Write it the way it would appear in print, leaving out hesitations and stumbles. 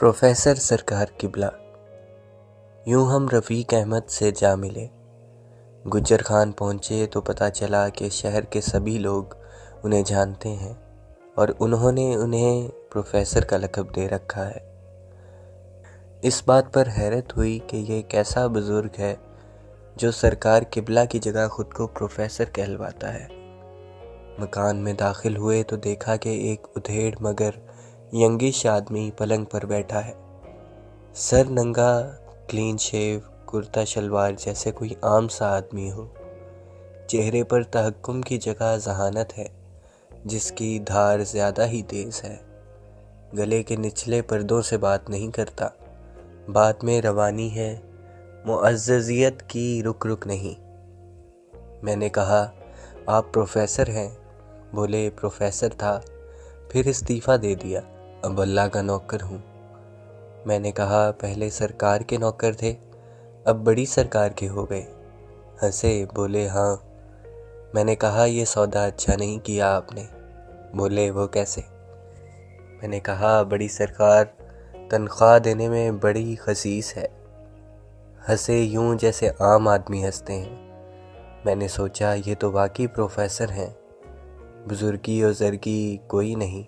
Professor सरकार किबला। यूं हम रफ़ीक अहमद से जा मिले। गुज्जर खान पहुँचे तो पता चला कि शहर के सभी लोग उन्हें जानते हैं और उन्होंने उन्हें प्रोफेसर का लक़ब दे रखा है। इस बात पर हैरत हुई कि ये कैसा बुज़ुर्ग है जो सरकार किबला की जगह ख़ुद को प्रोफेसर कहलवाता है। मकान में दाखिल हुए तो देखा कि एक उधेड़ मगर यंगिश आदमी पलंग पर बैठा है। सर नंगा, क्लीन शेव, कुर्ता शलवार जैसे कोई आम सा आदमी हो। चेहरे पर तहक्कुम की जगह ज़हानत है जिसकी धार ज़्यादा ही तेज़ है। गले के निचले पर्दों से बात नहीं करता, बात में रवानी है, मुअज़्ज़ज़ियत की रुक रुक नहीं। मैंने कहा, आप प्रोफेसर हैं? बोले, प्रोफेसर था, फिर इस्तीफ़ा दे दिया, अब अल्लाह का नौकर हूँ। मैंने कहा, पहले सरकार के नौकर थे, अब बड़ी सरकार के हो गए। हंसे, बोले हाँ। मैंने कहा, ये सौदा अच्छा नहीं किया आपने। बोले, वो कैसे? मैंने कहा, बड़ी सरकार तनख्वाह देने में बड़ी खसीस है। हंसे यूं जैसे आम आदमी हंसते हैं। मैंने सोचा, ये तो वाकई प्रोफेसर हैं, बुजुर्गी और ज़रगी कोई नहीं।